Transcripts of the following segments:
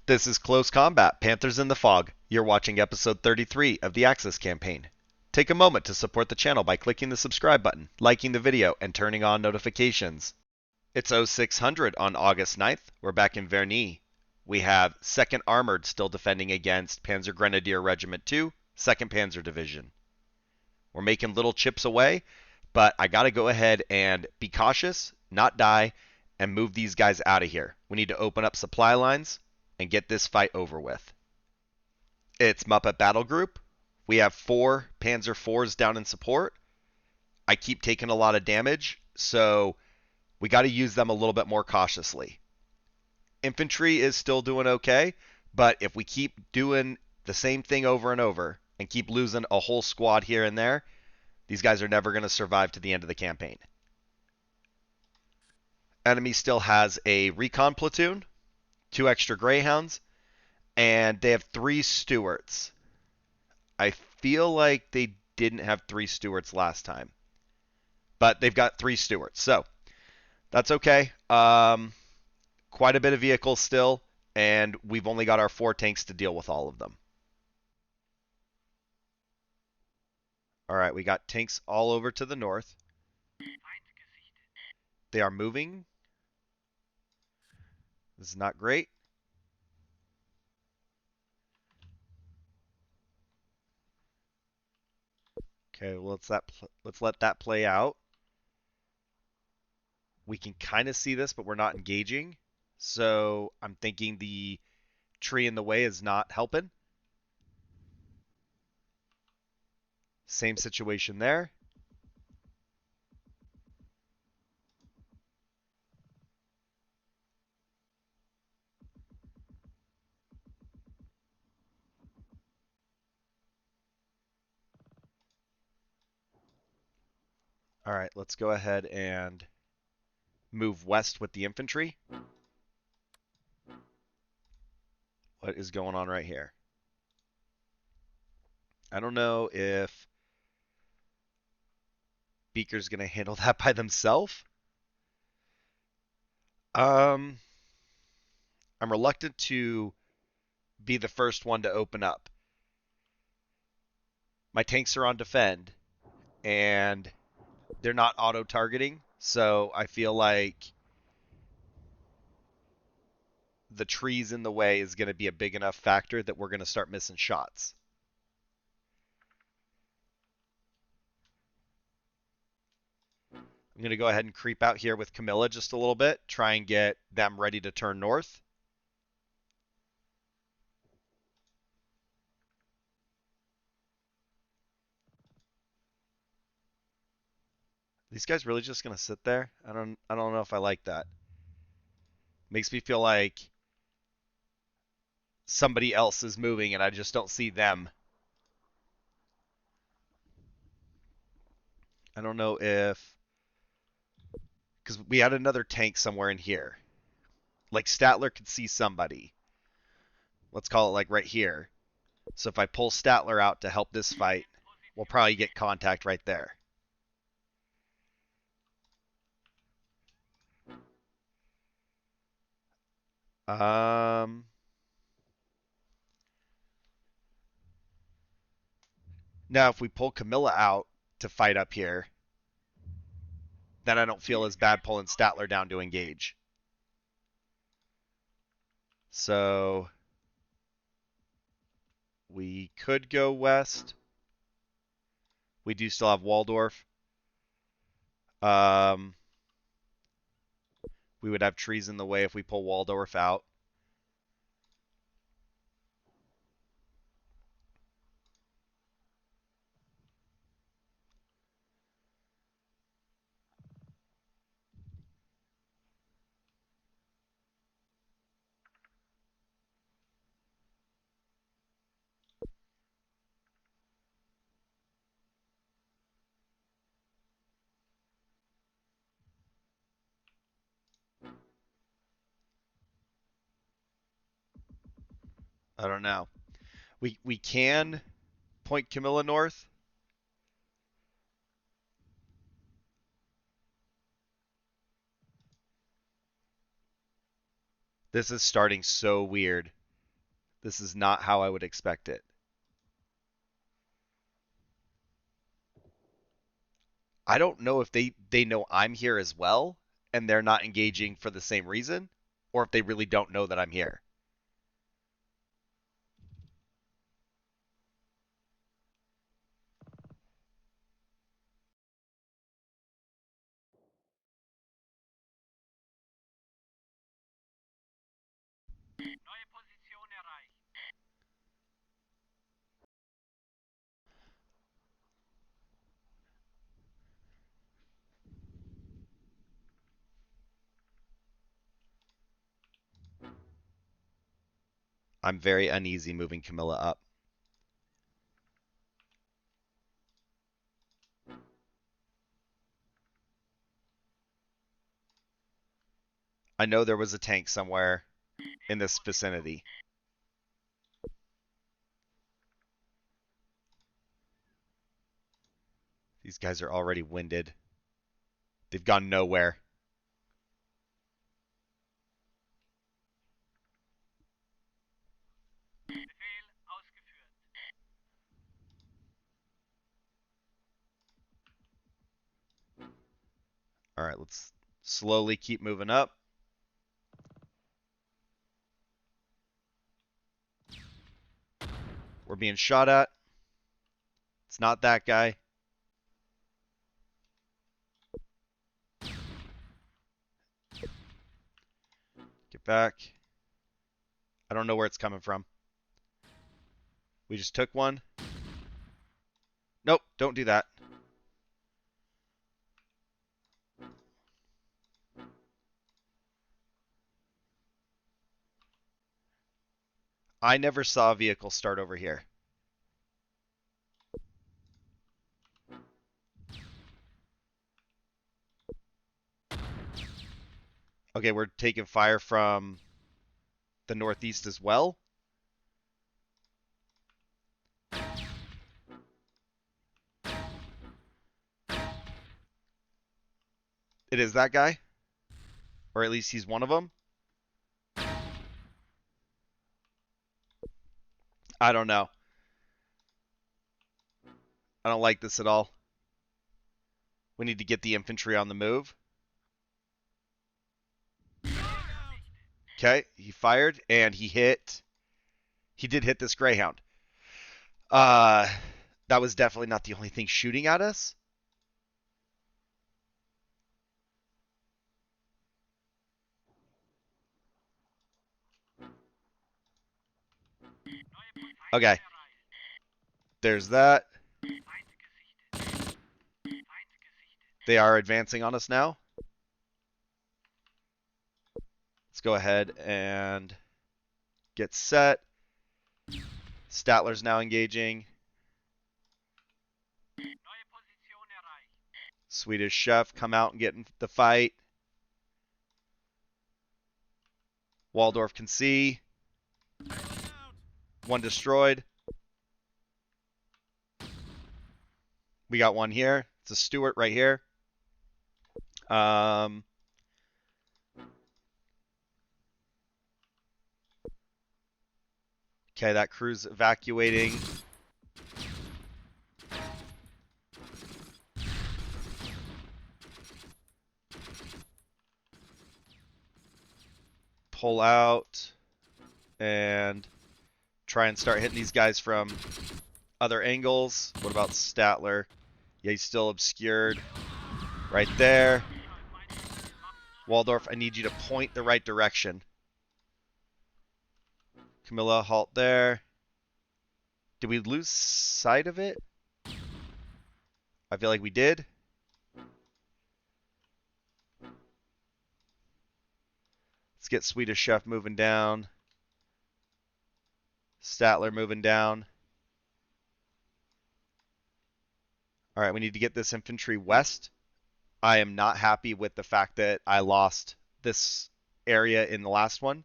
This is Close Combat, Panthers in the Fog. You're watching episode 33 of the Axis campaign. Take a moment to support the channel by clicking the subscribe button, liking the video, and turning on notifications. It's 0600 on August 9th. We're back in Vernix. We have 2nd Armored still defending against Panzergrenadier Regiment 2, 2nd Panzer Division. We're making little chips away, but I gotta go ahead and be cautious, not die, and move these guys out of here. We need to open up supply lines and get this fight over with. It's Muppet Battlegroup. We have 4 Panzer IVs down in support. I keep taking a lot of damage, so we got to use them a little bit more cautiously. Infantry is still doing okay, but if we keep doing the same thing over and over and keep losing a whole squad here and there, these guys are never going to survive to the end of the campaign. Enemy still has a recon platoon, 2 extra Greyhounds, and they have 3 Stuarts. I feel like they didn't have 3 Stuarts last time, but they've got 3 Stuarts, so that's okay. Quite a bit of vehicles still, and we've only got our 4 tanks to deal with all of them. All right, we got tanks all over to the north. They are moving. This is not great. Okay, well, let's let that play out. We can kind of see this, but we're not engaging. So I'm thinking the tree in the way is not helping. Same situation there. All right, let's go ahead and move west with the infantry. What is going on right here? I don't know if Beaker's going to handle that by themselves. I'm reluctant to be the first one to open up. My tanks are on defend, and they're not auto-targeting, so I feel like the trees in the way is going to be a big enough factor that we're going to start missing shots. I'm going to go ahead and creep out here with Camilla just a little bit, try and get them ready to turn north. These guys really just going to sit there? I don't know if I like that. Makes me feel like somebody else is moving and I just don't see them. I don't know if, because we had another tank somewhere in here. Like Statler could see somebody. Let's call it like right here. So if I pull Statler out to help this fight, we'll probably get contact right there. Now if we pull Camilla out to fight up here, then I don't feel as bad pulling Statler down to engage. So we could go west. We do still have Waldorf. We would have trees in the way if we pull Waldorf out. I don't know. We can point Camilla north. This is starting so weird. This is not how I would expect it. I don't know if they know I'm here as well, and they're not engaging for the same reason, or if they really don't know that I'm here. I'm very uneasy moving Camilla up. I know there was a tank somewhere in this vicinity. These guys are already winded. They've gone nowhere. All right, let's slowly keep moving up. We're being shot at. It's not that guy. Get back. I don't know where it's coming from. We just took one. Nope, don't do that. I never saw a vehicle start over here. Okay, we're taking fire from the northeast as well. It is that guy. Or at least he's one of them. I don't know. I don't like this at all. We need to get the infantry on the move. Okay, he fired and he hit. He did hit this Greyhound. That was definitely not the only thing shooting at us. Okay. There's that. They are advancing on us now. Let's go ahead and get set. Statler's now engaging. Swedish Chef come out and get in the fight. Waldorf can see. One destroyed. We got one here. It's a Stewart right here. Okay, that crew's evacuating. Pull out and try and start hitting these guys from other angles. What about Statler? Yeah, he's still obscured. Right there. Waldorf, I need you to point the right direction. Camilla, halt there. Did we lose sight of it? I feel like we did. Let's get Swedish Chef moving down. Statler moving down. All right, we need to get this infantry west. I am not happy with the fact that I lost this area in the last one.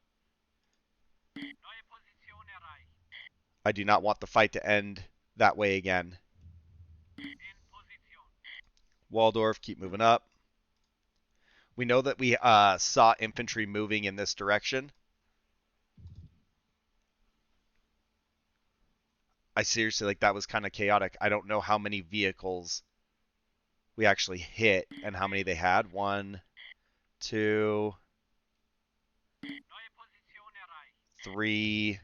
I do not want the fight to end that way again. Waldorf, keep moving up. We know that we saw infantry moving in this direction. I seriously, like, that was kind of chaotic. I don't know how many vehicles we actually hit and how many they had. 1, 2, 3,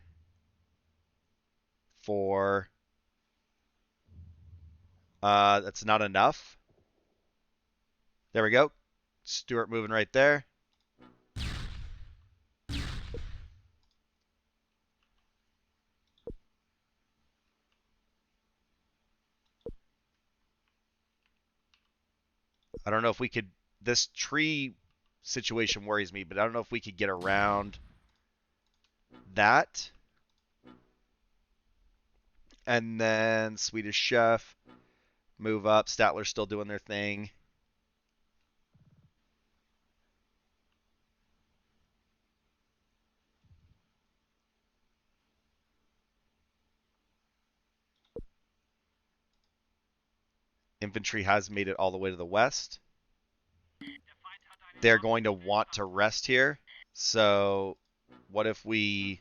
4. That's not enough. There we go. Stuart moving right there. I don't know if we could. This tree situation worries me, but I don't know if we could get around that. And then Swedish Chef, move up. Statler's still doing their thing. Infantry has made it all the way to the west. They're going to want to rest here. So what if we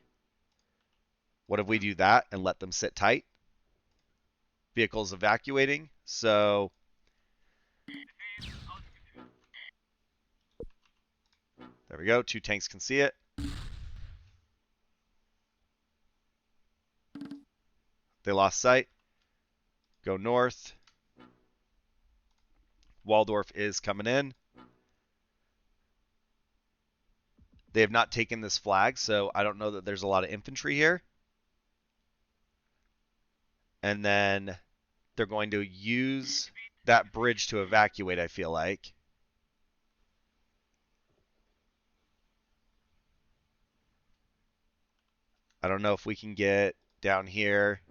do that and let them sit tight? Vehicles evacuating. So there we go. 2 tanks can see it. They lost sight. Go north. Waldorf is coming in. They have not taken this flag, so I don't know that there's a lot of infantry here. And then they're going to use that bridge to evacuate, I feel like. I don't know if we can get down here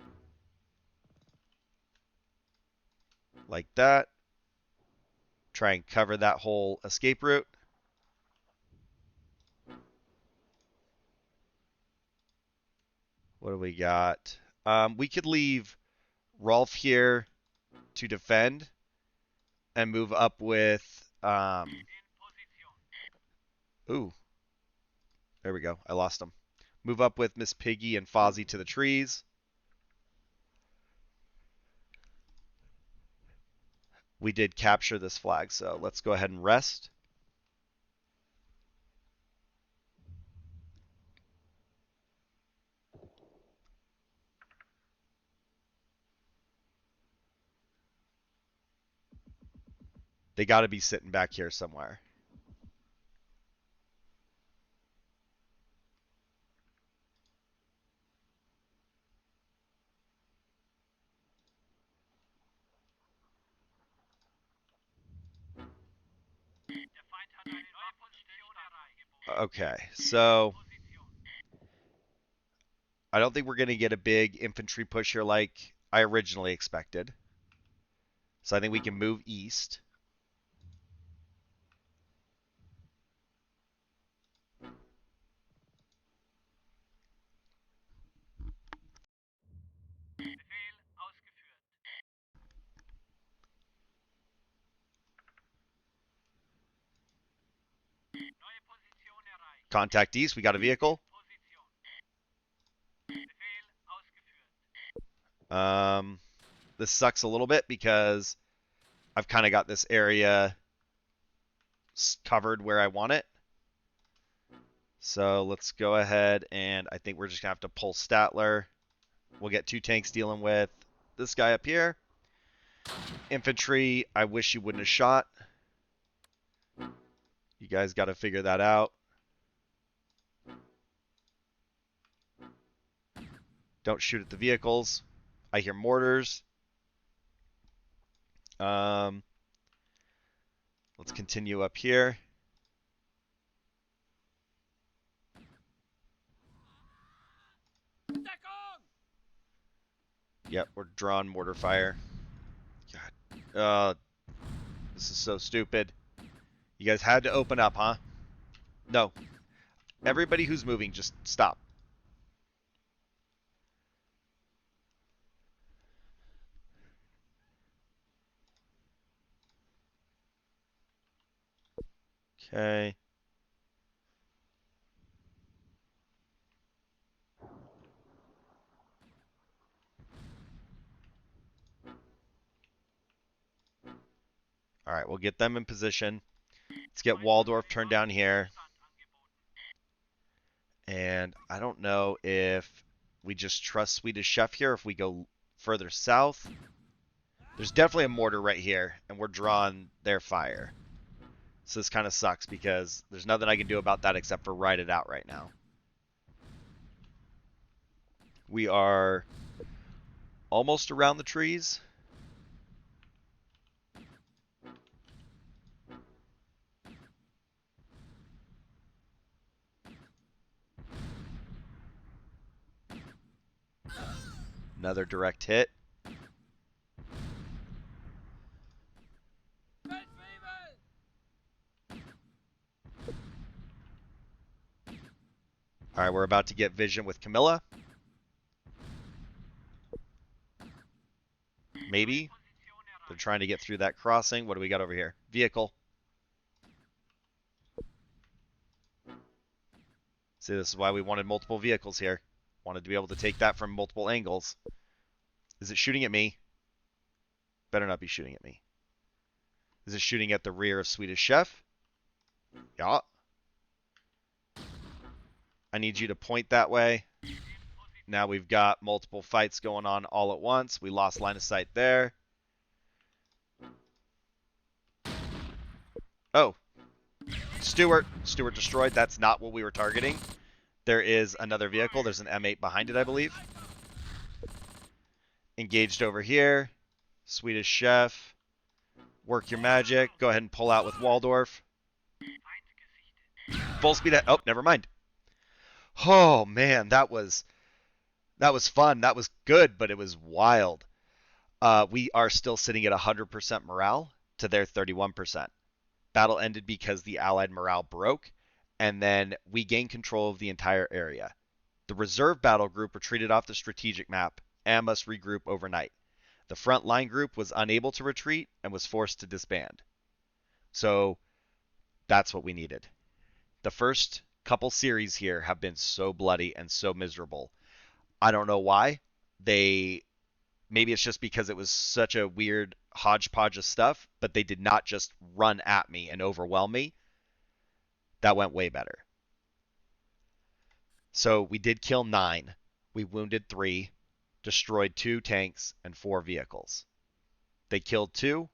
like that. Try and cover that whole escape route. What do we got? We could leave Rolf here to defend and move up with... ooh. There we go. I lost him. Move up with Miss Piggy and Fozzie to the trees. We did capture this flag, so let's go ahead and rest. They got to be sitting back here somewhere. Okay, so I don't think we're going to get a big infantry push here like I originally expected. So I think we can move east. Contact east. We got a vehicle. This sucks a little bit because I've kind of got this area covered where I want it. So let's go ahead and I think we're just going to have to pull Statler. We'll get 2 tanks dealing with this guy up here. Infantry, I wish you wouldn't have shot. You guys got to figure that out. Don't shoot at the vehicles. I hear mortars. Let's continue up here. Yep, we're drawing mortar fire. God. This is so stupid. You guys had to open up, huh? No. Everybody who's moving, just stop. Okay. right, we'll get them in position. Let's get Waldorf turned down here. And I don't know if we just trust Swedish Chef here, if we go further south. There's definitely a mortar right here, and we're drawing their fire. So this kind of sucks because there's nothing I can do about that except for ride it out right now. We are almost around the trees. Another direct hit. All right, we're about to get vision with Camilla. Maybe. They're trying to get through that crossing. What do we got over here? Vehicle. See, this is why we wanted multiple vehicles here. Wanted to be able to take that from multiple angles. Is it shooting at me? Better not be shooting at me. Is it shooting at the rear of Swedish Chef? Yeah. I need you to point that way. Now we've got multiple fights going on all at once. We lost line of sight there. Oh. Stewart destroyed. That's not what we were targeting. There is another vehicle. There's an M8 behind it, I believe. Engaged over here. Swedish Chef. Work your magic. Go ahead and pull out with Waldorf. Full speed. Oh, never mind. Oh, man, that was fun. That was good, but it was wild. We are still sitting at 100% morale to their 31%. Battle ended because the Allied morale broke, and then we gained control of the entire area. The reserve battle group retreated off the strategic map and must regroup overnight. The front line group was unable to retreat and was forced to disband. So that's what we needed. The first couple series here have been so bloody and so miserable. I don't know why. Maybe it's just because it was such a weird hodgepodge of stuff, but they did not just run at me and overwhelm me. That went way better. So we did kill 9. We wounded 3, destroyed 2 tanks and 4 vehicles. They killed 2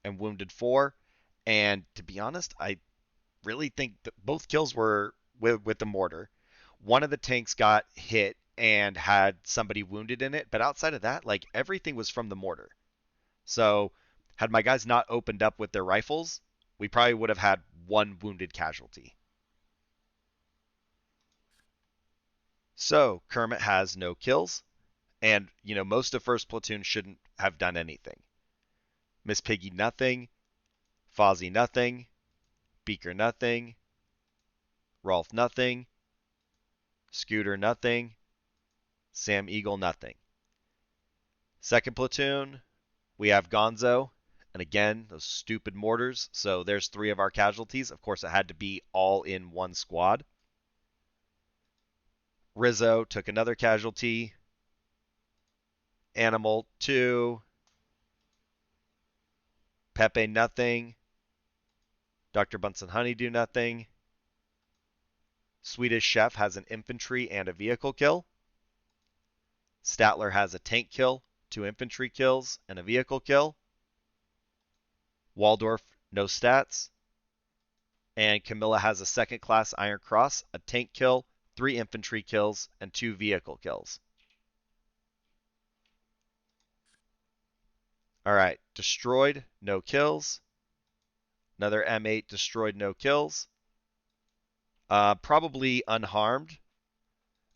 and wounded 4. And to be honest, I really think that both kills were with the mortar. One of the tanks got hit and had somebody wounded in it, but outside of that, like, everything was from the mortar. So had my guys not opened up with their rifles, we probably would have had 1 wounded casualty. So Kermit has no kills, and most of first platoon shouldn't have done anything. Miss Piggy nothing, Fozzie nothing, Beaker nothing, Rolf nothing, Scooter nothing, Sam Eagle nothing. Second platoon, we have Gonzo, and again, those stupid mortars. So there's 3 of our casualties. Of course, it had to be all in one squad. Rizzo took another casualty. Animal 2. Pepe nothing. Dr. Bunsen Honeydew nothing. Swedish Chef has an infantry and a vehicle kill. Statler has a tank kill, 2 infantry kills, and a vehicle kill. Waldorf, no stats. And Camilla has a second class Iron Cross, a tank kill, 3 infantry kills, and 2 vehicle kills. All right, destroyed, no kills. Another M8 destroyed, no kills. Probably unharmed.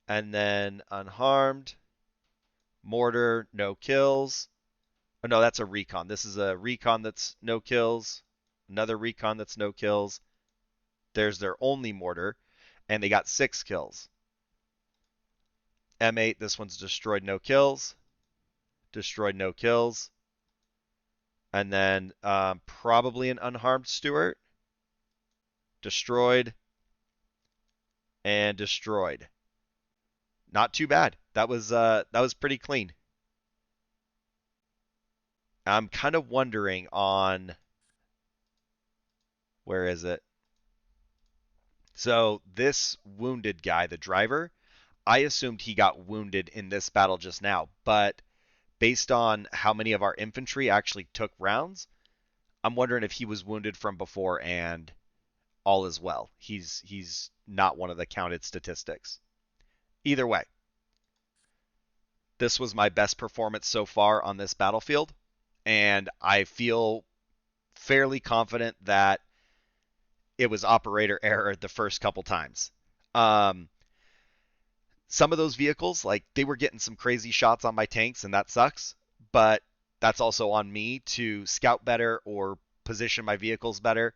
And then unharmed. Mortar, no kills. Oh, no, that's a recon. This is a recon that's no kills. Another recon that's no kills. There's their only mortar. And they got 6 kills. M8, this one's destroyed, no kills. Destroyed, no kills. And then probably an unharmed Stewart. Destroyed. And destroyed. Not too bad. That was pretty clean. I'm kind of wondering on Where is it? So this wounded guy, the driver, I assumed he got wounded in this battle just now, but based on how many of our infantry actually took rounds, I'm wondering if he was wounded from before and all is well. He's not one of the counted statistics. Either way, this was my best performance so far on this battlefield, and I feel fairly confident that it was operator error the first couple times. Um, some of those vehicles, like they were getting some crazy shots on my tanks, and that sucks. But that's also on me to scout better or position my vehicles better.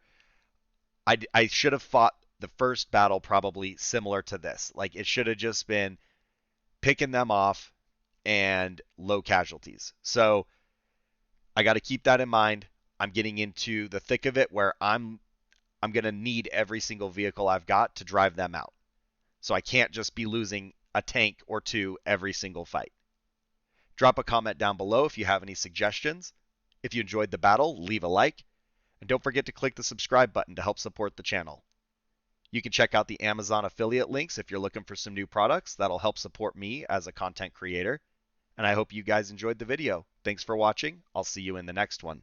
I should have fought the first battle probably similar to this. Like it should have just been picking them off and low casualties. So I got to keep that in mind. I'm getting into the thick of it where I'm going to need every single vehicle I've got to drive them out. So I can't just be losing a tank or two every single fight. Drop a comment down below if you have any suggestions. If you enjoyed the battle, leave a like. And don't forget to click the subscribe button to help support the channel. You can check out the Amazon affiliate links if you're looking for some new products. That'll help support me as a content creator. And I hope you guys enjoyed the video. Thanks for watching. I'll see you in the next one.